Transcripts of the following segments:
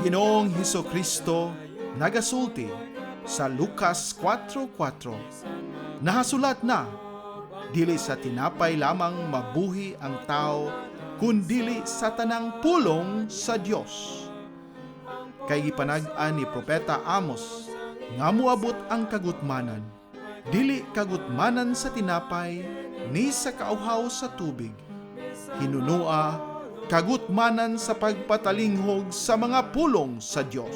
Ginoong Hesukristo nagasulti sa Lucas 4:4. Nahasulat na, dili sa tinapay lamang mabuhi ang tao, kundili sa tanang pulong sa Dios. Kay gipanag-an ni Propeta Amos, nga moabot ang kagutmanan, dili kagutmanan sa tinapay, ni sa kauhaw sa tubig. Hinunua, kagutmanan sa pagpatalinghog sa mga pulong sa Dios.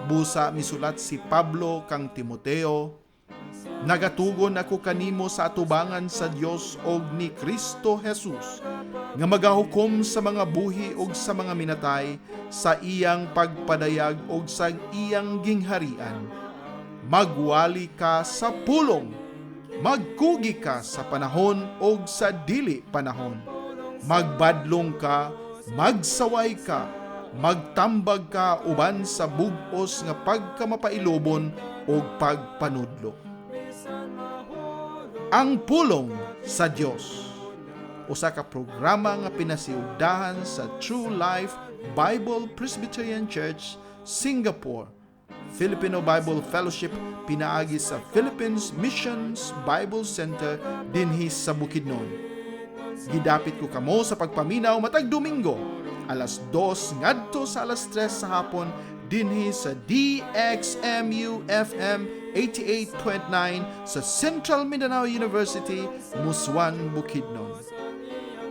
Busa misulat si Pablo kang Timoteo, nagatugon ako kanimo sa atubangan sa Dios og ni Kristo Jesus, nga magahukom sa mga buhi og sa mga minatay sa iyang pagpadayag og sa iyang gingharian. Magwali ka sa pulong, magkugi ka sa panahon og sa dili panahon. Magbadlong ka, magsaway ka, magtambag ka uban sa bug-os nga pagkamapailobon o pagpanudlo. Ang pulong sa Dios, usa ka programa nga pinasiugdahan sa True Life Bible Presbyterian Church, Singapore, Filipino Bible Fellowship pinaagi sa Philippines Missions Bible Center dinhi sa Bukidnon. Gidapit ko kamo sa pagpaminaw matag Domingo, alas 2 ngadto sa alas 3 sa hapon dinhi sa DXMU FM 88.9 sa Central Mindanao University, Muswan, Bukidnon.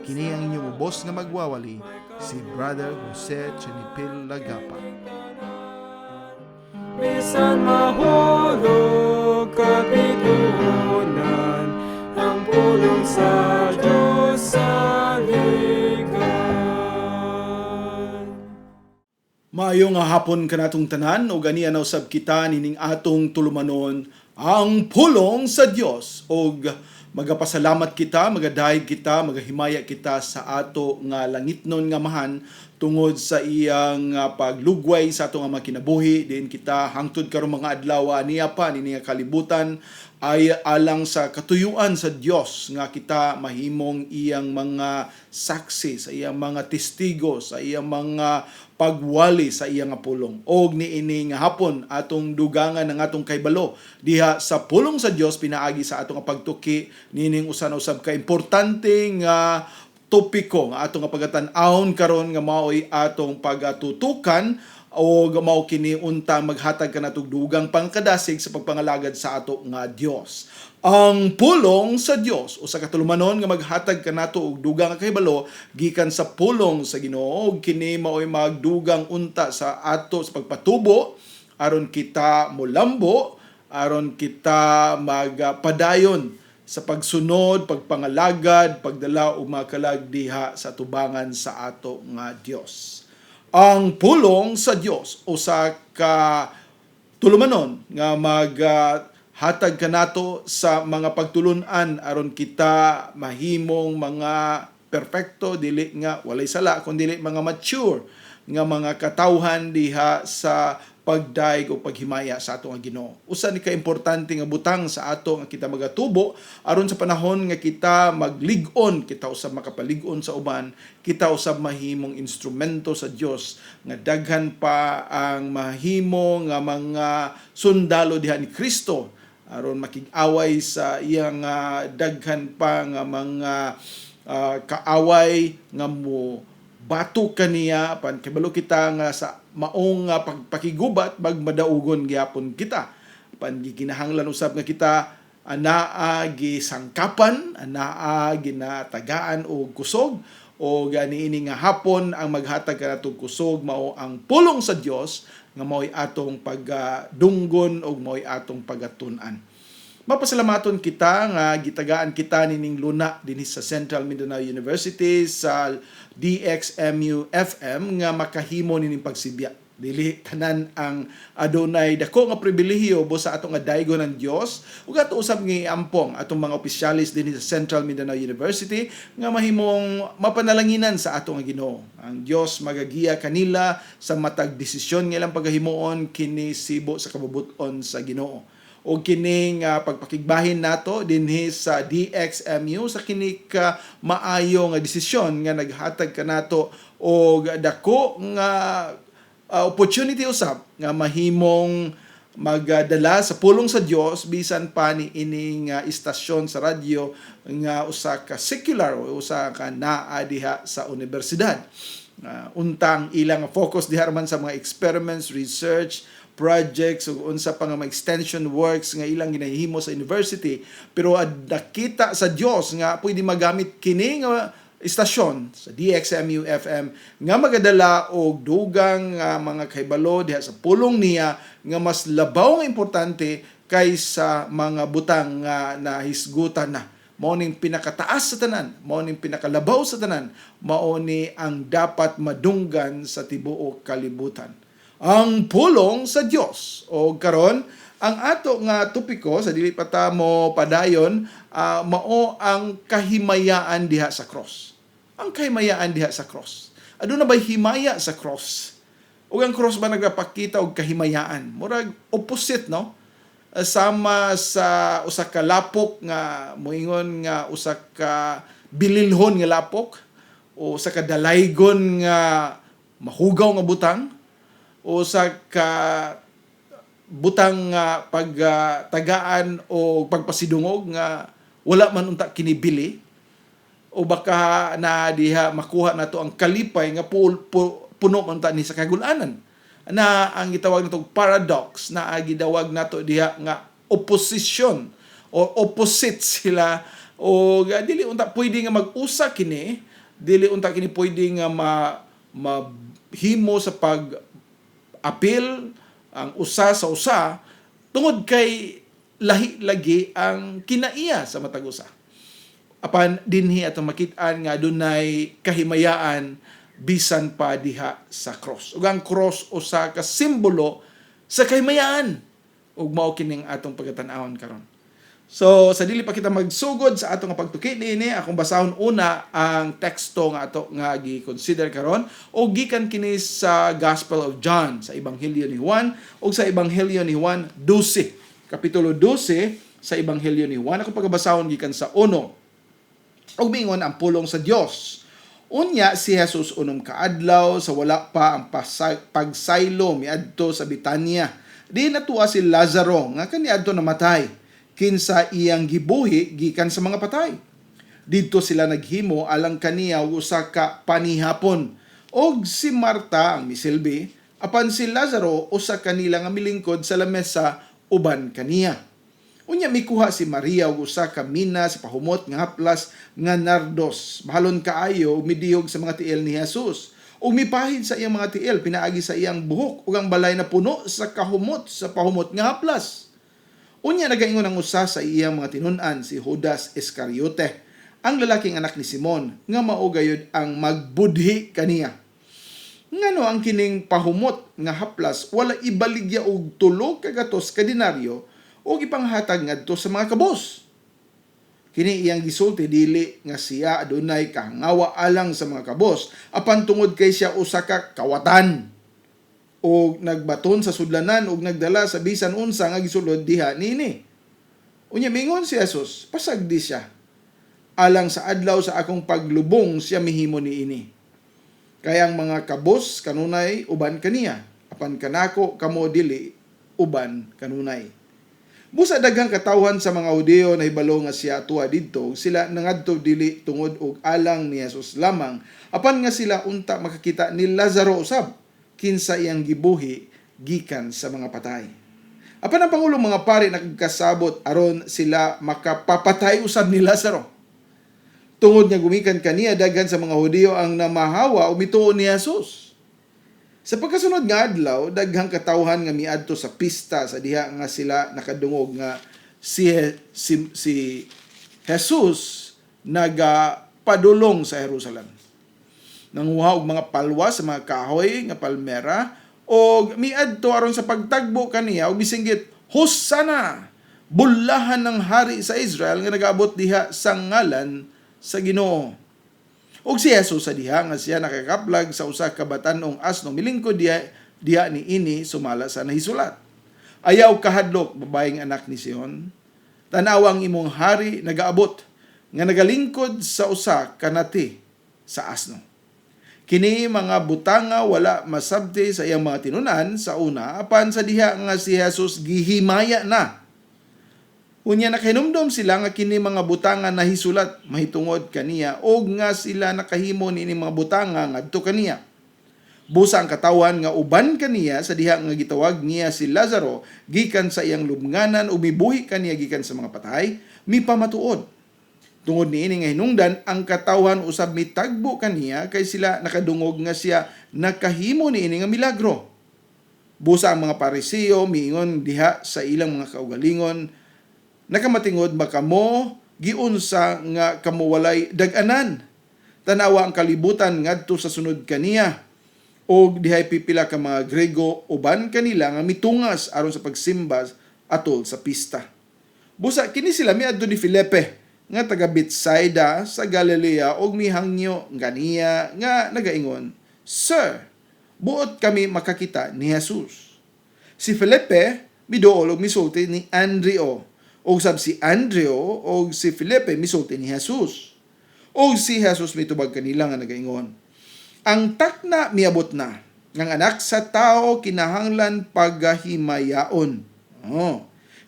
Kini ang inyong ubos nga magwawali, si Brother Jose Chenipil Lagapa. Bisan mahulog kapitunan, ang pulong sa Diyos sa ligan. Maayo nga hapon kanatong tanan o ganiya na usab kita nining atong tulumanon ang pulong sa Dios og magapasalamat kita, magadayeg kita, magahimaya kita sa ato nga langitnon nga mahan tungod sa iyang paglugway sa ato nga makinabuhi. Din kita hangtod karong mga adlaw niya pa nini nga kalibutan ay alang sa katuyuan sa Dios nga kita mahimong iyang mga saksi, sa iyang mga testigo, sa iyang mga pagwali sa iyang pulong. Og niini nga hapon atong dugangan ng atong kaybalo diha sa pulong sa Dios pinaagi sa atong pagtuki nining usa na usab ka importanteng topiko nga atong pagatan-awon karon nga mao'y atong pagatutukan o mao kini unta maghatag kanatog dugang pangkadasig sa pagpangalagad sa ato nga Dios. Ang pulong sa Dios usa ka tulumanon nga maghatag kanato og dugang nga kahibalo gikan sa pulong sa Ginoo. Kini mao'y magdugang unta sa ato sa pagpatubo aron kita molambo, aron kita magpadayon sa pagsunod, pagpangalagad, pagdala o makalag diha sa tubangan sa ato nga Dios. Ang pulong sa Dios usa ka tulumanon nga maghatag kanato sa mga pagtulun-an aron kita mahimong mga perpekto, dili nga walay sala kundi mga mature nga mga katawhan diha sa pagdaig o paghimaya sa ato nga Ginoo. Usa ni ka importante nga butang sa ato nga kita magatubo aron sa panahon nga kita maglig-on, kita usab makapalig-on sa uban, kita usab mahimong instrumento sa Dios nga daghan pa ang mahimo nga mga sundalo diha ni Kristo aron makig-away sa iyang daghan pa nga mga kaaway nga mo bato kaniya pan kabalo kita nga sa maong pagpakigubat magmadaugon gyapon kita pan gikinahanglan usab nga kita anaa gisangkapan, anaa ginatagaan og kusog o ganiini nga hapon ang maghatag kanatong kusog mao ang pulong sa Dios nga mao'y atong pagdunggon og mao'y atong pagatun-an. Mapasalamaton kita nga gitagaan kita nining luna dinhi sa Central Mindanao University sa DXMU FM nga makahimo nining pagsibya. Dili tanan ang adunay dako nga pribilehiyo sa atong nga daygon ng Dios ug ato usab nga ampong atong mga opisyalis dinhi sa Central Mindanao University nga mahimong mapanalanginan sa atong nga Ginoo. Ang Dios magagiya kanila sa matag desisyon nga ilang pagahimuon kini sibo sa kabubuton sa Ginoo. o kining pagpakigbahin nato dinhi sa DXMU sa kini ka maayo nga desisyon nga naghatag kanato og dako nga opportunity usab nga mahimong magdala sa pulong sa Dios bisan pa ni ining istasyon sa radyo nga usa ka secular o usa ka naa diha sa universidad. Untang ilang focus diha man sa mga experiments, research, projects ug unsa pa nga mga extension works nga ilang ginahimo sa university, pero nakita sa Dios nga pwede magamit kini nga istasyon sa DXMU FM nga magadala og dugang mga kahibalo diha sa pulong niya nga mas labaw nga importante kaysa mga butang nga nahisgutan na. Mao ning pinakataas sa tanan, mao ning pinakalabaw sa tanan, mao ni ang dapat madunggan sa tibuok kalibutan. Ang pulong sa Dios. O karon ang ato nga topiko sa dili pa ta mo padayon, mao ang kahimayaan diha sa cross. Ang kahimayaan diha sa cross. Aduna bay himaya sa cross? Ug ang cross ba nagapakita og kahimayaan? Murag opposite, no? Sama sa usa ka lapok nga moingon nga usa ka bililhon nga lapok o usa ka dalaygon nga mahugaw nga butang o usa ka butang nga pagtagaan o pagpasidungog nga wala man unta kinibili, o baka na diha makuha nato ang kalipay nga puno man ta ni sa kagulanan na ang gitawag nato paradox, na gidawag nato diha nga opposition o opposite sila, o dili unta pwede nga mag-usa kini, dili unta kini pwede nga mahimo sa pag-apil ang usa sa usa tungod kay lahi lagi ang kinaiya sa matag usa. Apan dinhi atong makit-an nga dunay kahimayaan bisan pa diha sa cross. Ug ang cross usa ka simbolo sa kahimayaan. Ug mao kining atong pagatan-awon karon. So sa dili pa kita magsugod sa atong pagtuki niini, akong basahon una ang teksto nga ato nga gi-consider karon, o gikan kini sa Gospel of John, sa Ebanghelyo ni Juan, o sa Ebanghelyo ni Juan 12, kapitulo 12 sa Ebanghelyo ni Juan. Ako pagbasahon gikan sa 1. Og mingon ang pulong sa Dios. Unya si Jesus unom kaadlaw sa wala pa ang pagsaylo miadto sa Betania. Di natuwa si Lazaro nga kaniadto namatay, kinsa iyang gibuhi gikan sa mga patay. Didto sila naghimo alang kaniya usa ka panihapon. Og si Marta ang misilbi, apan si Lazaro usa kanila nga milingkod sa lamesa uban kaniya. Unya mikuha si Maria og usa ka mina sa pahumot nga haplas nga nardos, bahalon kaayo midiyog sa mga tiil ni Jesus. Ug mipahid sa iyang mga tiil pinaagi sa iyang buhok ug ang balay na puno sa kahumot sa pahumot nga haplas. Unya nagaingon ang usa sa iyang mga tinun-an, si Judas Iscariote, ang lalaking anak ni Simon, nga mao gayud ang magbudhi kaniya. Ngano ang kining pahumot nga haplas wala ibaligya og 3 ka gatos ka denaryo o ipanghatag ngadto sa mga kabos. Kini iyang gisulti dili nga siya adunay kahangawa alang sa mga kabos, apan tungod kay siya usa ka kawatan o nagbaton sa sudlanan o nagdala sa bisan unsa nga gisulod diha niini. Unya mingon si Jesus, pasagdi siya. Alang sa adlaw sa akong paglubong siya mihimo niini. Kaya ang mga kabos kanunay uban kaniya, apan kanako kamo dili uban kanunay. Busa daghang katawhan sa mga Hudyo na hibalo nga siya tuwa didto, sila nangadto dili tungod og alang ni Jesus lamang, apan nga sila unta makakita ni Lazaro usab, kinsa iyang gibuhi gikan sa mga patay. Apan ang pangulong mga pari nagkasabot aron sila makapapatay usab ni Lazaro. Tungod nga gumikan kaniya daghan sa mga Hudyo ang namahawa o mituo ni Jesus. Sa pagkasunod nga adlaw, daghang katawhan nga miadto sa pista sa diha nga sila nakadungog nga si Jesus nagapadulong sa Jerusalem. Nanguha og mga palwa sa mga kahoy nga palmera og miadto aron sa pagtagbo kaniya og bisinggit, Hosanna! Bulahan ng hari sa Israel nga nagaabot diha sa ngalan sa Ginoo. Og si Jesus sa diha nga siya nakakaplag sa usa ka batanong asno milingkod diha ni ini sumala sa nahisulat. Ayaw kahadlok, babaeng anak ni Sion. Tanawa ang imong hari nagaabot, nga nagalingkod sa usa kanati sa asno. Kini mga butanga wala masabti sa iyang mga tinunan sa una, apan sa diha nga si Jesus gihimaya na. Unya nakahinumdom sila nga kini mga butanga nahisulat mahitungod kaniya o nga sila nakahimo nini mga butanga ngadto kaniya. Busa ang katawan nga uban kaniya sa diha nga gitawag niya si Lazaro gikan sa iyang lubnganan ug mibuhi kaniya gikan sa mga patay, mipamatuod. Tungod niini nga hinungdan ang katawan usab mitagbo kaniya kay sila nakadungog nga siya nakahimo niini nga milagro. Busa ang mga Pariseo miingon diha sa ilang mga kaugalingon, nakamatingod ba kamo giunsa nga kamo walay dag-anan? Tanawa ang kalibutan ngadto sa sunod kaniya. Og dihay pipila ka mga Grego uban kanila nga mitungas aron sa pagsimba atol sa pista. Busa kini sila miadto ni Felipe nga taga Bethsaida sa Galilea og mihangyo ganiya nga nagaingon, "Sir, buot kami makakita ni Jesus." Si Felipe miduol og misulti ni Andreo, og sab si Andreo og si Felipe misulti ni Jesus. Og si Jesus mitubag kanila nga nagaingon, "Ang takna miabot na, ng anak sa tao kinahanglan pagahimayaon."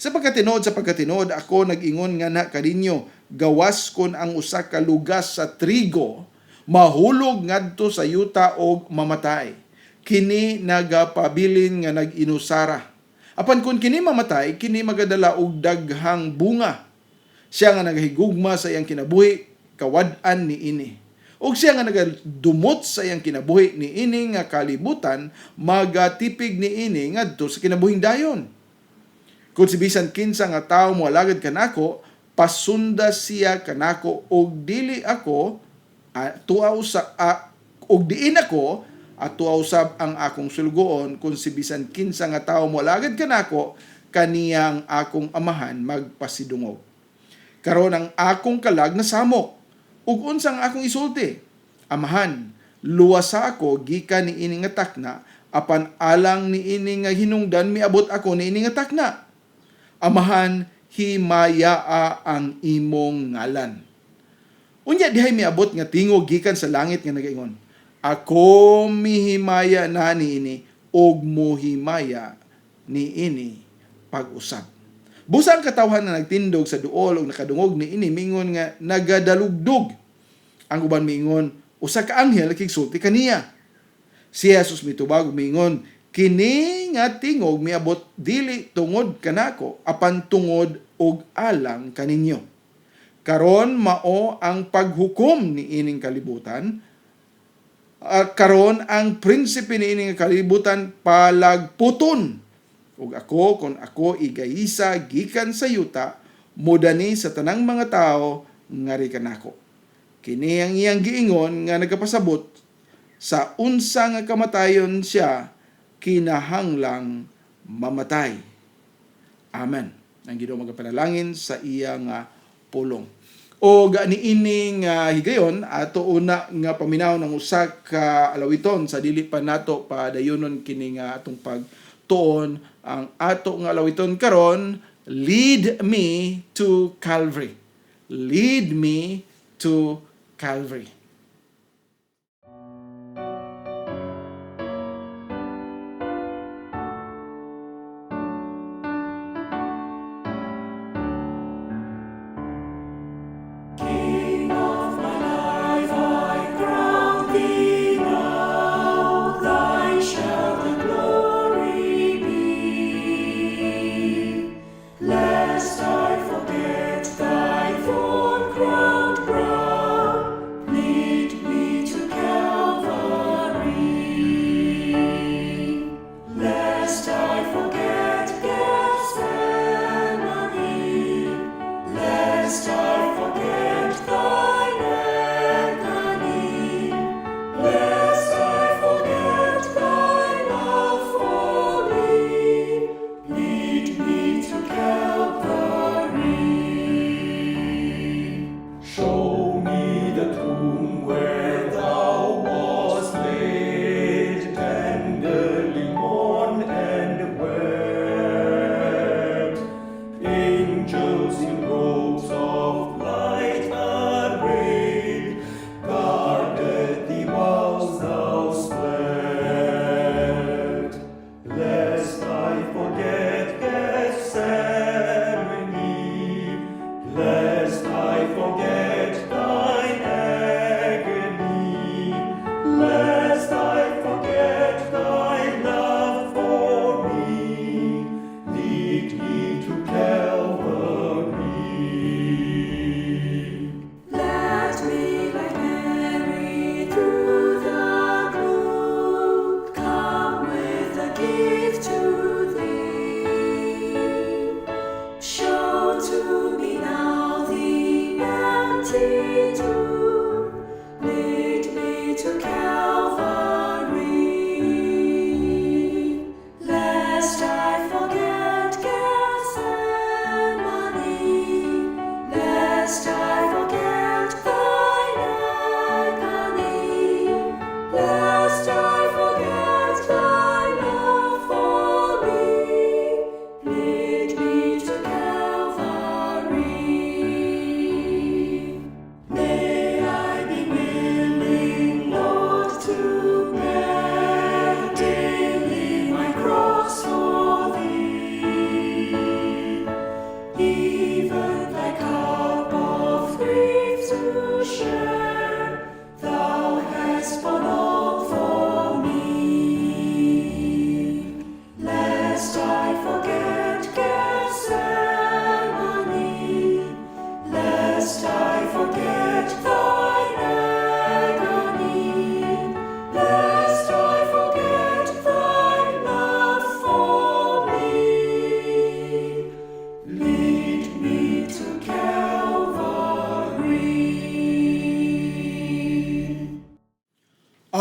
Sa pagkatinood ako nag-ingon nga na kaninyo, gawas kon ang usa ka lugas sa trigo, mahulog ngadto sa yuta og mamatay. Kini nagapabilin nga nag-inusara. Apan kun kini mamatay, kini magadala og daghang bunga. Siya nga nagahigugma sa iyang kinabuhi, kawad-an ni ini. Og siya nga nagadumot sa iyang kinabuhi ni ini nga kalibutan, magatipig ni ini ngadto sa kinabuhing dayon. Kung si bisan kinsa nga tawo moalagad kanako, pasunda siya kanako og dili ako tuaw sa og diin ako at tuaw usab ang akong sulgoon. Kung si bisan kinsa nga tawo moalagad kanako, kaniyang akong amahan magpasidungog. Karon ang akong kalag na samok. Ug unsang akong isulti, amahan, luwasa ako gikan ni ini nga takna, apan alang ni ini nga hinungdan miabot ako ni ini nga takna. Amahan, himayaa ang imong ngalan. Unya dihay miabot nga tingog gikan sa langit nga nagaingon, "Ako mihimaya na ni ini, og mohimaya ni ini pag-usab." Busa ang katawhan na nagtindog sa duol o nakadungog ni ini mingon nga nagadalugdog. Ang uban mingon, usa ka anghel kigsulti kaniya. Si Jesus mitubag mingon, "Kini nga tingog miabot dili tungod kanako, apan tungod og alang kaninyo. Karon mao ang paghukom ni ining kalibutan. Karon ang prinsipe ni ining kalibutan palagputon. Ug ako, kung ako igayisa gikan sa yuta, mudani sa tanang mga tao ngari kanako." Kini ang iyang giingon nga nagapasabot sa unsa nga kamatayon siya kinahanglang mamatay. Amen. Ang Ginoo magapanalangin sa iyang pulong. O niining higayon ato una nga paminaw ng usa ka alawiton sa dili pa nato padayonon kini nga atong pagtuon. Ang ato nga alawiton karon, "Lead Me to Calvary." Lead me to Calvary. King of my life, I crown thee now. Thine shall the glory be. Lest I forget thy full-crowned brow,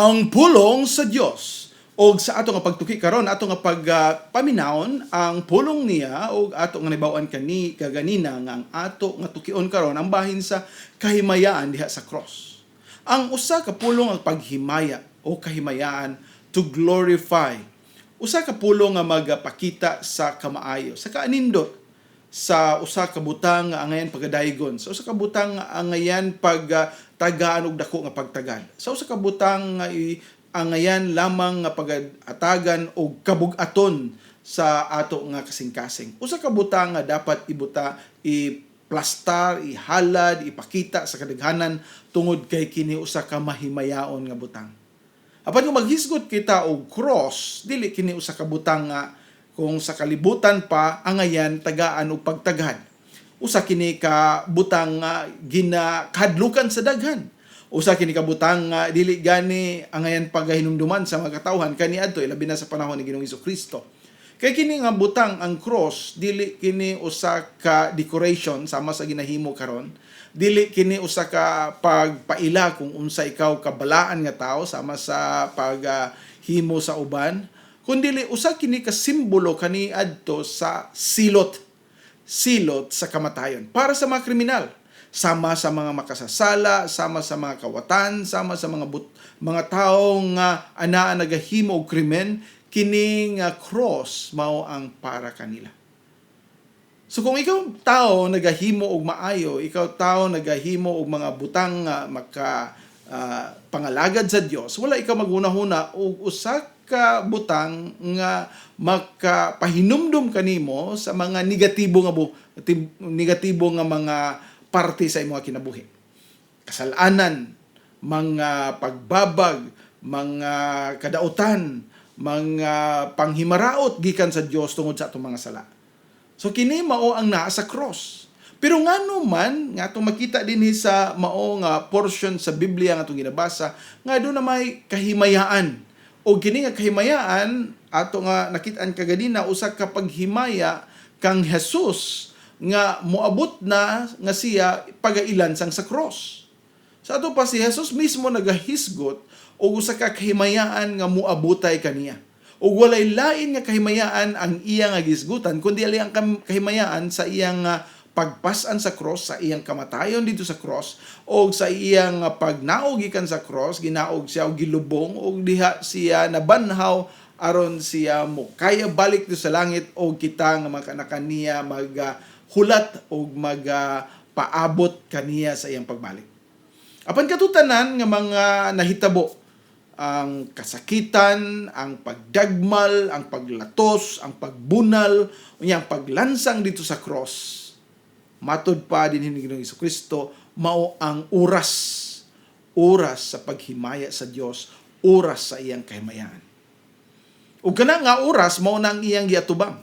ang pulong sa Dios. O sa ato nga pagtuki karon, ato nga pagpaminawon ang pulong niya o ato nga nibawaan kaganina nga ang ato nga tukion karon ang bahin sa kahimayaan diha sa cross. Ang usa ka pulong ang paghimaya o kahimayaan to glorify. Usa ka pulong nga magpakita sa kamaayo, sa kaanindot, sa usa ka butang nga angayan pagadaygon, sa usa ka butang nga angayan pagtagaan og dako nga pagtagad, sa usa ka butang nga angayan lamang nga pagatagan og kabug-aton sa ato nga kasing-kasing. Usa ka butang nga dapat ibuta, iplastar, ihalad, ipakita sa kadaghanan tungod kay kini usa ka mahimayaon nga butang. Apan kung maghisgot kita og cross, dili kini usa ka butang nga kung sa kalibutan pa angayan tagaan og pagtagad. Usa kini ka butang nga ginakadlukan sa daghan. Usa kini ka butang nga dili gani angayan pagahinumduman sa mga katawhan kaniadto labi na sa panahon ni Ginoong Hesukristo. Kay kini nga butang ang cross dili kini usa ka decoration sama sa ginahimo karon. Dili kini usa ka pagpaila kung unsa ikaw kabalaan nga tao sama sa paghimo sa uban, kundi usa kini ka simbolo kaniadto sa silot sa kamatayon para sa mga kriminal, sama sa mga makasasala, sama sa mga kawatan, sama sa mga taong anaa nagahimo og krimen, kini nga cross mao ang para kanila. So kung ikaw tao nagahimo og maayo, ikaw tao nagahimo og mga butang maka pangalagad sa Dios, wala ikaw magunahuna og usa ka butang nga makapahinumdum kanimo sa mga negatibo nga mga parte sa imong kinabuhi. Kasalanan, mga pagbabag, mga kadautan, mga panghimaraot gikan sa Dios tungod sa atong mga sala. So kini mao ang naa sa cross. Pero ngano man nga atong makita dinhi sa mao nga portion sa Biblia nga atong ginabasa nga do na may kahimayaan. O kini nga kahimayaan ato nga nakit-an kagadina usa ka paghimaya kang Jesus nga moabot na nga siya pagailan sang sa cross. Sa ato pa si Jesus mismo nagahisgot og usa ka kahimayaan nga moabutay kaniya. Ug walay lain nga kahimayaan ang iya nga gisgutan kundi ali ang kahimayaan sa iyang pagpasan sa cross, sa iyang kamatayon dito sa cross, o sa iyang pagnaog gikan sa cross, ginaog siya og gilubong og diha siya nabanhaw aron siya mo kaya balik to sa langit o kita nga makaniya maghulat o magpaabot kaniya sa iyang pagbalik. Apan katutanan nga mga nahitabo, ang kasakitan, ang pagdagmal, ang paglatos, ang pagbunal, unyang paglansang dito sa cross, matud pa din ni Ginoong Hesukristo, mao ang oras sa paghimaya sa Dios, oras sa iyang kahimayaan. Ug kana nga oras mao nang iyang giatubang.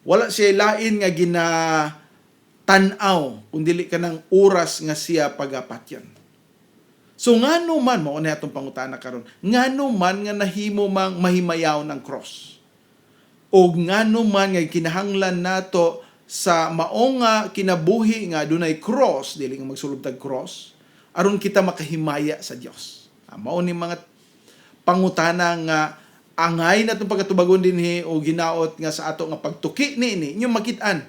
Wala siya lain nga ginatanaw kundi kanang oras nga siya pagapatyon. So ngano man mao na atong pangutana karon, ngano man nga nahimo mang mahimayaw ng cross? O ngano man nga kinahanglan nato sa mao nga kinabuhi nga dunay cross, dili nga magsulod tag cross, aron kita makahimaya sa Dios. Mao ni mga pangutana nga angay natong pagatubagon dinhi o ginaot nga sa ato nga pagtuki niini, inyo makit-an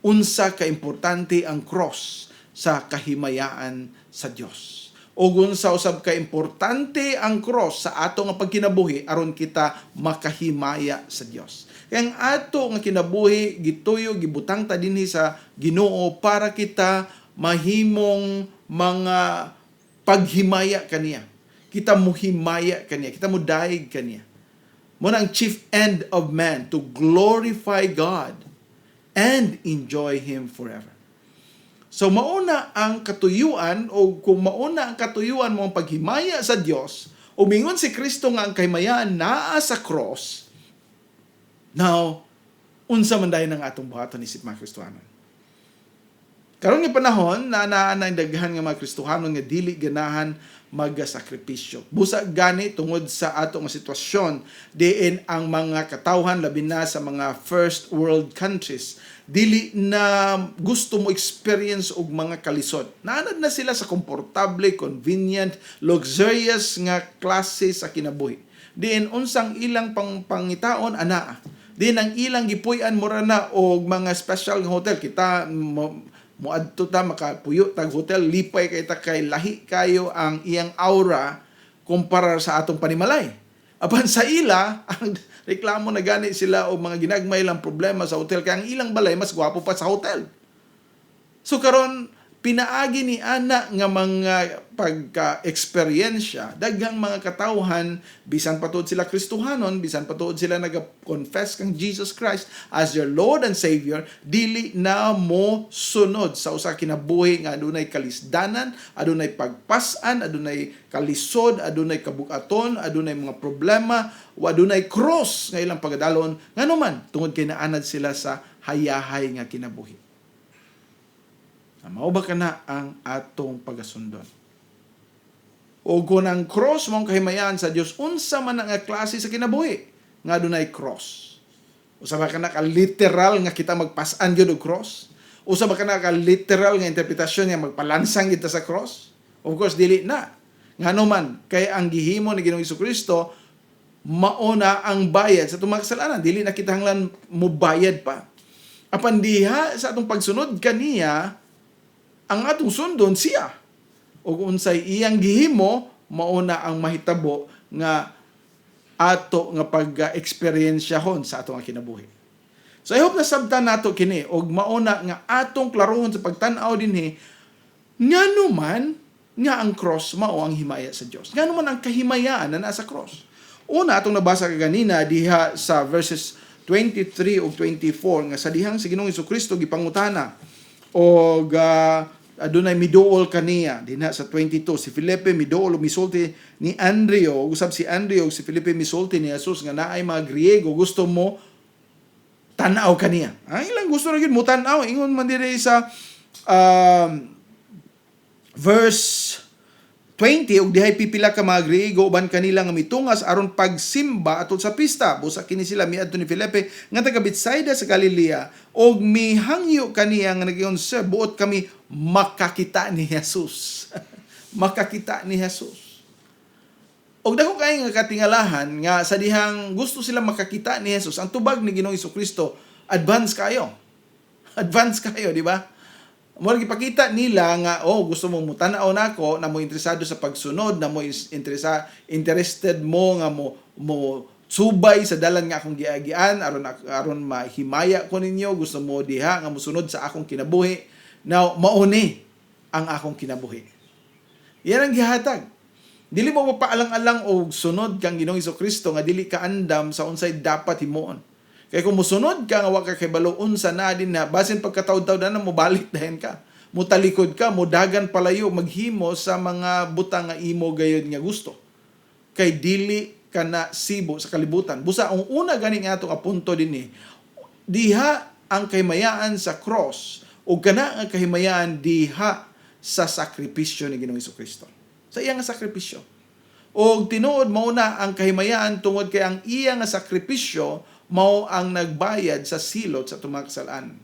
unsa ka importante ang cross sa kahimayaan sa Dios. O unsa usab ka importante ang cross sa ato nga pagkinabuhi aron kita makahimaya sa Dios. Kaya ang ato nga kinabuhi gituyo gibutang ta dinhi sa Ginoo para kita mahimong mga paghimaya kaniya. Kita muhimaya kaniya, kita mudaig kaniya. Mo ang chief end of man, to glorify God and enjoy Him forever. So mauna ang katuyuan, o kung mauna ang katuyuan mo ang paghimaya sa Dios, umingon si Kristo nga ang kahimayaan naa sa cross. Now, unsa man dayon ang atong buhaton isip mga Kristohanon? Karon nga panahon na naa ang daghan nga mga Kristohanon nga dili ganahan magasakripisyo. Busa gani tungod sa ato nga sitwasyon diin ang mga katawhan labi na sa mga first world countries dili na gusto mo experience og mga kalisod. Naanad na sila sa komportable, convenient, luxurious nga klase sa kinabuhi. Diin unsang ilang pangitaon ana. Diin ang ilang gipuy-an mura na og mga special nga hotel. Kita moadto ta makapuyo tag hotel, lipay kay ta kay lahi kayo ang iyang aura kumpara sa atong panimalay. Apan sa ila, ang reklamo na gani sila o mga ginagmay lang problema sa hotel kay ang ilang balay mas gwapo pa sa hotel. So karon pinaagi ni ana nga mga pagka-eksperyensya, daghang mga katawhan, bisan patuod sila Kristohanon, bisan patuod sila nag-confess kang Jesus Christ as your Lord and Savior, dili na mo sunod sa usa kinabuhi nga adunay kalisdanan, adunay pagpasan, adunay kalisod, adunay kabukaton, adunay mga problema, o adunay cross nga ilang pagadalon, nganuman tungod kay naanad sila sa hayahay nga kinabuhi. Mao ba kana ang atong pagasundon? O kung ang cross mong kahimayan sa Dios, unsa man nga klase sa kinabuhi nga dunay cross? Usa ba kana ka literal nga kita magpasan gyud og cross? Usa ba kana ka literal nga interpretasyon nga magpalansang kita sa cross? Of course dili na. Ngano man kay ang gihimo ni Ginoong Hesukristo mauna ang bayad sa atong mga kasalanan, dili na kita hanglan mobayad pa. Apan diha sa atong pagsunod kaniya, ang atong sundon siya. O unsay iyang gihimo, mauna ang mahitabo nga ato nga pag-eksperyensiyahon sa atong kinabuhi. So I hope na sabtan nato kini og mauna nga atong klarohon sa pagtan-aw dinhi ngano man nga ang cross mao ang himaya sa Dios. Ngano man ang kahimayaan na nasa cross. Una atong nabasa kanina diha sa verses 23 ug 24 nga sa dihang si Ginoong Hesukristo gipangutana og adunay miduol kaniya dinha sa 22 si Felipe miduol misulti ni Andreo usab si Andreo si Felipe misulti ni Jesus nga naay mga Griego gusto mo tan-aw kaniya. Ilang gusto ra gyud mo tan-aw ingon man diri sa verse 20 ug dihay pipila ka mga Griego uban kanila nga mitungas aron pagsimba atol sa pista. Busa kini sila miadto ni Felipe nga taga Betsaida sa Galilea og mihangyo kaniya nga nagingon, "Sir, buot kami makakita ni Jesus." Makakita ni Jesus. Og dako kay nga katingalahan nga sa dihang gusto sila makakita ni Jesus, ang tubag ni Ginoong Hesukristo, advance kayo. Advance kayo, di ba? Mo gipakita nila nga gusto mo mutanaw nako na mo interesado sa pagsunod na mo interested mo nga mo subay sa dalan nga akong giagian aron mahimaya ko ninyo, gusto mo diha nga mosunod sa akong kinabuhi. Now mauni ang akong kinabuhi. Yan ang gihatag. Dili mo mapaalang-alang og sunod kang Ginoong Hesukristo nga dili ka andam sa unsay dapat himuon. Kaya kung musunod ka nga wa ka kay baloon sa na din na basin pagkataud-taud na mo balik dahin ka. Mutalikod ka, mudagan palayo maghimo sa mga butang nga imo gayud nga gusto. Kay dili ka na sibo sa kalibutan. Busa ang una gani nga atong apunto dinhi. Diha ang kahimayaan sa cross ug kana ang kahimayaan diha sa sakripisyo ni Ginoong Hesukristo. Sa iya nga sakripisyo. Og tinuod mao na ang kahimayaan tungod kay ang iya nga sakripisyo mao ang nagbayad sa silot sa atong mga kasalanan.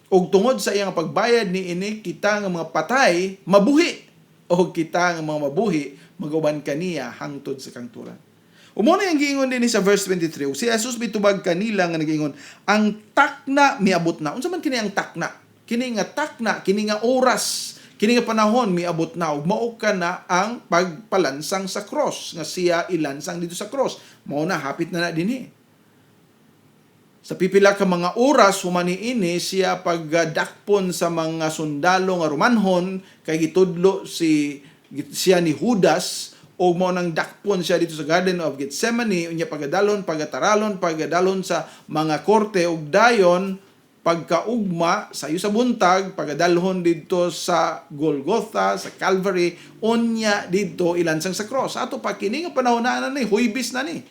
Og tungod sa iyang pagbayad ni ini kita nga mga patay mabuhi o kita nga mga mabuhi maguban kaniya hangtod sa kangturan. Umuna yung giingon din sa verse 23, si Jesus mitubag kanila nga nagingon, ang takna miabot na. Unsa man kini ang takna? Kini nga takna, kini nga oras, kini nga panahon miabot na ug mao kana ang pagpalansang sa cross nga siya ilansang dito sa cross. Mao na hapit na dinhi. Sa pipila ka mga oras humani ini siya pagdakpon sa mga sundalo nga Romanhon kay gitudlo siya ni Judas o mao nang dakpon siya dito sa Garden of Gethsemane unya pagadalon sa mga korte ug dayon pagkaugma sayo sa buntag pagadalhon dito sa Golgotha sa Calvary unya dito ilansang sa cross. Ato pa kini nga panahon na ni Huybis na ni.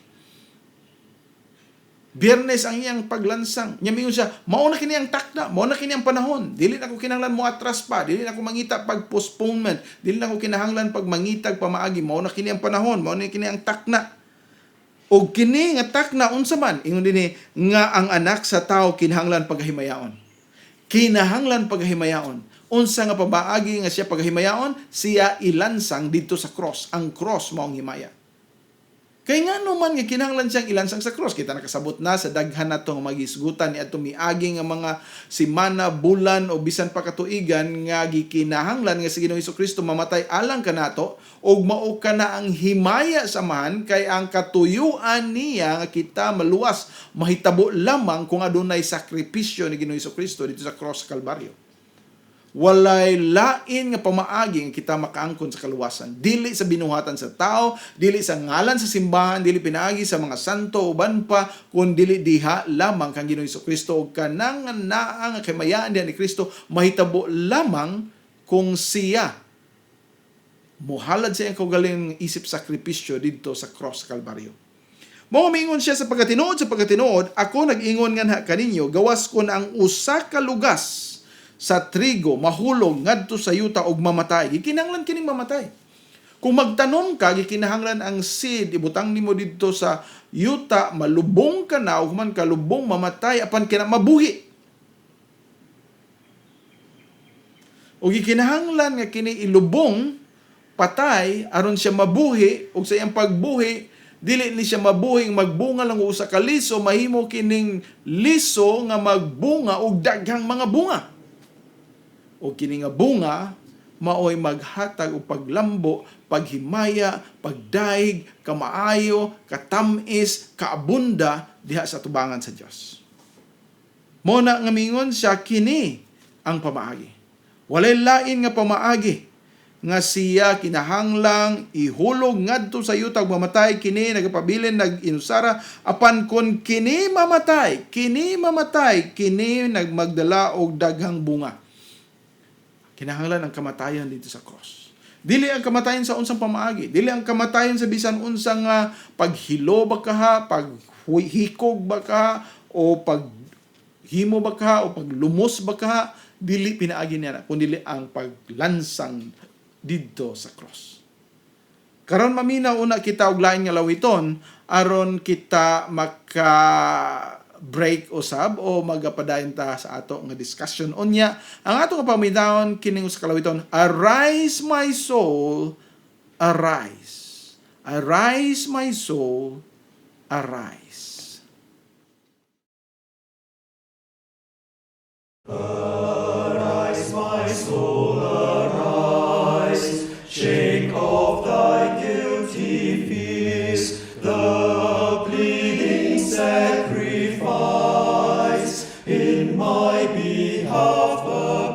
Biyernes ang iyang paglansang. Nya mingon siya, mao na kini ang takda, mao na kini ang panahon. Dili na ko kinahanglan mo atras pa, dili na ko mangita pag postponement, dili na ko kinahanglan pag mangitag pamaagi, mao na kini ang panahon, mao na kini ang takna. Og kini nga takna unsa man ingon dinhi nga ang anak sa tao kinahanglan paghimayaon. Kinahanglan paghimayaon. Unsa nga pabaagi nga siya paghimayaon, siya ilansang didto sa cross. Ang cross mao ang himaya. Kaya nga naman nga kinahanglan siyang ilansang sa cross. Kita nakasabot na sa daghan na itong magisgutan ni ato miagi nga mga simana, bulan o bisan pa katuigan nga gikinahanglan nga si Ginoong Hesukristo mamatay alang kanato og mao kana ang himaya samahan kay ang katuyuan niya nga kita maluwas mahitabo lamang kung adunay sakripisyo ni Ginoong Hesukristo dito sa cross sa Kalbaryo. Walay lain nga pamaagi nga kita makaangkon sa kaluwasan. Dili sa binuhatan sa tao, dili sa ngalan sa simbahan, dili pinaagi sa mga santo uban pa, kun dili diha lamang kang Ginoong Hesukristo ug kanang naa nga kamayaan diha ni Kristo mahitabo lamang kung siya muhalad sa iyang kaugalingong isip sakripisyo didto sa cross sa Kalbaryo. Mao mingon siya sa pagkatinuod, ako nag-ingon nga kaninyo, gawas ko na ang usa ka lugas sa trigo, mahulog, ngadto sa yuta og mamatay. Gikinahanglan kining mamatay. Kung magtanom ka, gikinahanglan ang seed, ibutang nimo didto sa yuta, malubong ka na, ug man kalubong mamatay, apan kina mabuhi. O gikinahanglan nga kini ilubong, patay, aron siya mabuhi, ug sa iyang pagbuhi, dili ni siya mabuhing magbunga lang usa ka liso, mahimo kining liso nga magbunga og daghang mga bunga. O kini nga bunga maoy maghatag og paglambo, paghimaya, pagdaig, kamaayo, katamis, kaabunda diha sa tubangan sa Dios. Mo na nga mingon siya kini ang pamaagi. Walay lain nga pamaagi nga siya kinahanglang ihulog ngadto sa yuta ug mamatay, kini nagapabilin nag-inusara apan kun kini mamatay, kini nagmagdala og daghang bunga. Kinahanglan ang kamatayan dito sa cross. Dili ang kamatayan sa unsang pamaagi. Dili ang kamatayan sa bisan unsang paghilo ba ka ha, paghikog ba ka, o paghimo ba ka, o paglumos ba ka. Dili pinaagi niya, kundi ang paglansang dito sa cross. Karon maminaw una kita og lain nga lawiton aron kita break usab o magapadayon ta sa ato nga discussion unya. Ang ato nga paminawon kining sa kalawiton, arise my soul, arise. Arise my soul, arise. Arise, my soul, arise. Shake off thy guilty fears. The bleeding sacrifice in my behalf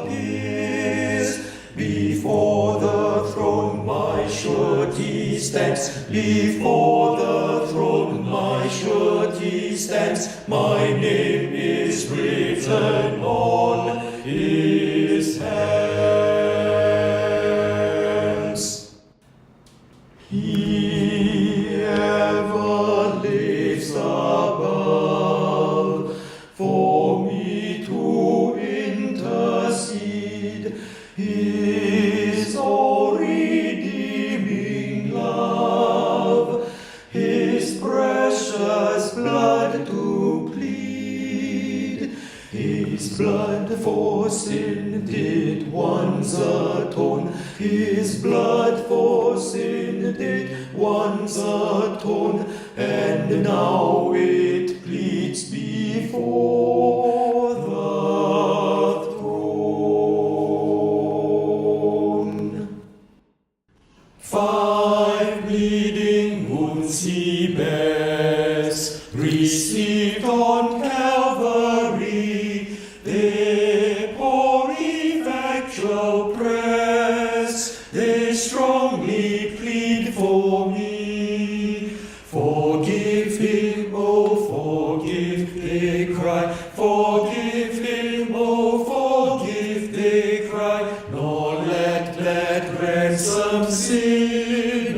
appears. Before the throne my surety stands. Before the throne my surety stands. My name is written on his hands. He ever lives above for me to intercede. His all redeeming love, his precious blood to plead. His blood for sin did once atone. His blood for sin did once atone. And now it pleads before the throne. 5 bleeding wounds he bears, received on Calvary. They pour effectual prayers, they strongly plead for me. Forgive him, oh forgive, they cry. Forgive him, oh forgive, they cry. Nor let that ransom sinner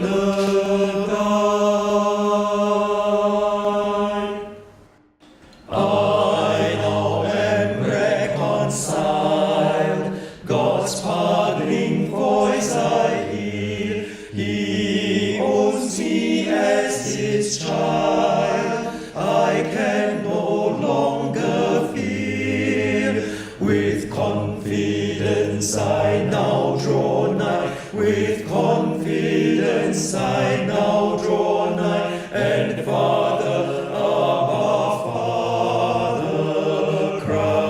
die. With confidence I now draw nigh, and Father, Abba, Father, cry.